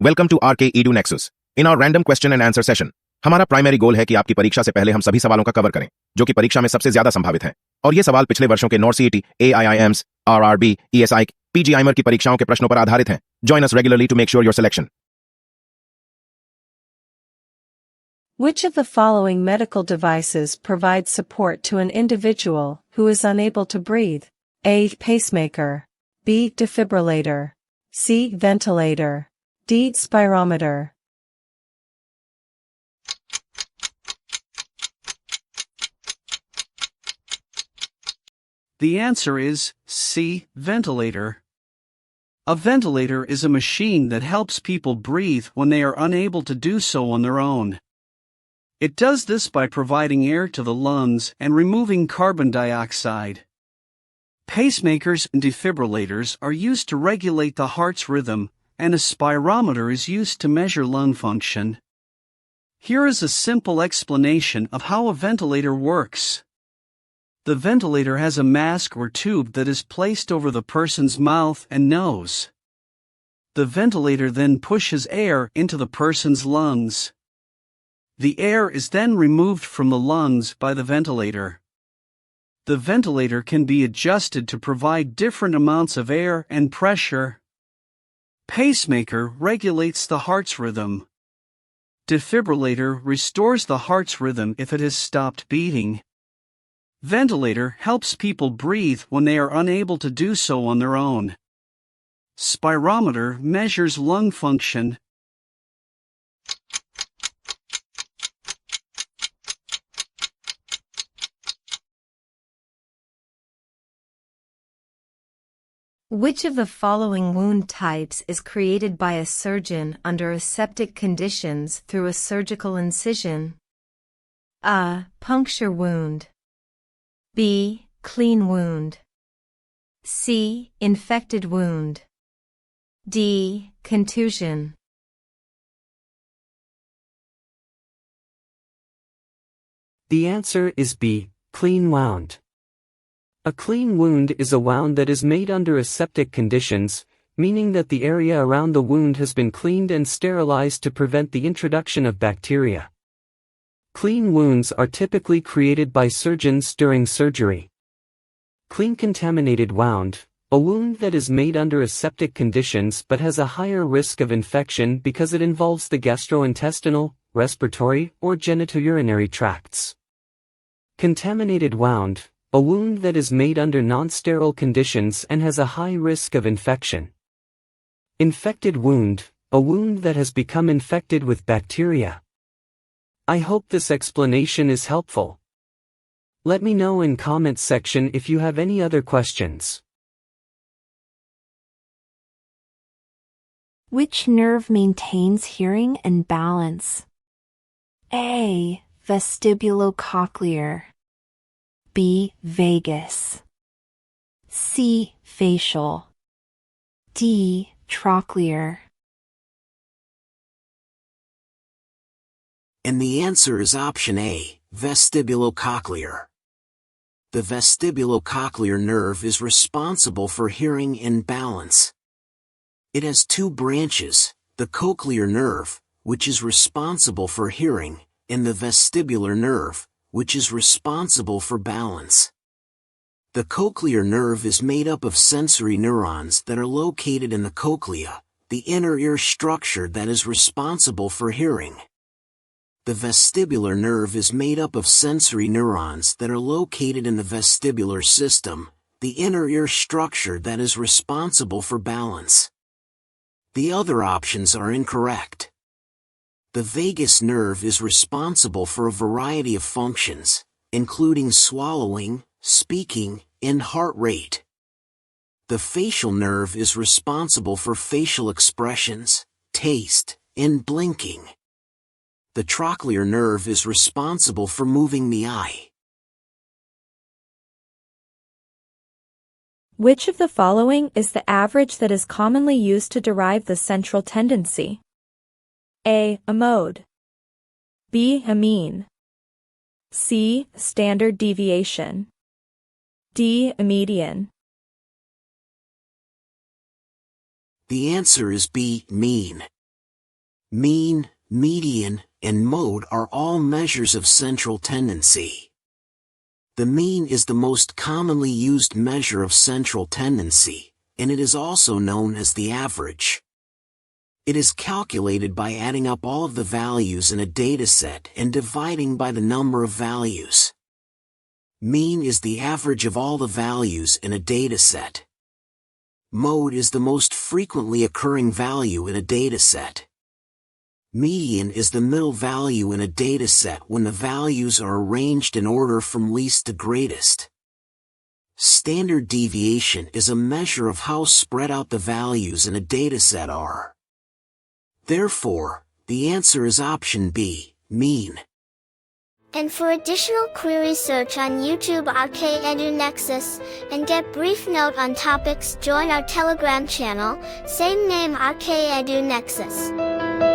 Welcome to RK Edu NEXUS। In our random question and answer session हमारा primary goal है कि आपकी परीक्षा से पहले हम सभी सवालों का कवर करें जो कि परीक्षा में सबसे ज्यादा संभावित हैं। और ये सवाल पिछले वर्षों के नॉर्सेट, AIIMS, RRB, ESI, PG की परीक्षाओं के प्रश्नों पर आधारित हैं। Join us regularly to make sure your selection. Which of the following medical devices provides support to an individual who is unable to breathe? A. Pacemaker. B. Defibrillator. C. Ventilator. D. Spirometer. The answer is C. Ventilator. A ventilator is a machine that helps people breathe when they are unable to do so on their own. It does this by providing air to the lungs and removing carbon dioxide. Pacemakers and defibrillators are used to regulate the heart's rhythm, and a spirometer is used to measure lung function. Here is a simple explanation of how a ventilator works. The ventilator has a mask or tube that is placed over the person's mouth and nose. The ventilator then pushes air into the person's lungs. The air is then removed from the lungs by the ventilator. The ventilator can be adjusted to provide different amounts of air and pressure. Pacemaker regulates the heart's rhythm. Defibrillator restores the heart's rhythm if it has stopped beating. Ventilator helps people breathe when they are unable to do so on their own. Spirometer measures lung function. Which of the following wound types is created by a surgeon under aseptic conditions through a surgical incision? A. Puncture wound. B. Clean wound. C. Infected wound. D. Contusion. The answer is B. Clean wound. A clean wound is a wound that is made under aseptic conditions, meaning that the area around the wound has been cleaned and sterilized to prevent the introduction of bacteria. Clean wounds are typically created by surgeons during surgery. Clean contaminated wound, a wound that is made under aseptic conditions but has a higher risk of infection because it involves the gastrointestinal, respiratory, or genitourinary tracts. Contaminated wound, a wound that is made under non-sterile conditions and has a high risk of infection. Infected wound, a wound that has become infected with bacteria. I hope this explanation is helpful. Let me know in comments section if you have any other questions. Which nerve maintains hearing and balance? A. Vestibulocochlear. B. Vagus. C. Facial. D. Trochlear. And the answer is option A, vestibulocochlear. The vestibulocochlear nerve is responsible for hearing and balance. It has two branches, the cochlear nerve, which is responsible for hearing, and the vestibular nerve, which is responsible for balance. The cochlear nerve is made up of sensory neurons that are located in the cochlea, the inner ear structure that is responsible for hearing. The vestibular nerve is made up of sensory neurons that are located in the vestibular system, the inner ear structure that is responsible for balance. The other options are incorrect. The vagus nerve is responsible for a variety of functions, including swallowing, speaking, and heart rate. The facial nerve is responsible for facial expressions, taste, and blinking. The trochlear nerve is responsible for moving the eye. Which of the following is the average that is commonly used to derive the central tendency? A. A mode. B. A mean. C. Standard deviation. D. A median. The answer is B, mean. Mean, median, and mode are all measures of central tendency. The mean is the most commonly used measure of central tendency, and it is also known as the average. It is calculated by adding up all of the values in a dataset and dividing by the number of values. Mean is the average of all the values in a dataset. Mode is the most frequently occurring value in a dataset. Median is the middle value in a dataset when the values are arranged in order from least to greatest. Standard deviation is a measure of how spread out the values in a dataset are. Therefore, the answer is option B, mean. And for additional queries, search on YouTube RK Edu NEXUS, and get brief note on topics, join our Telegram channel, same name RK Edu NEXUS.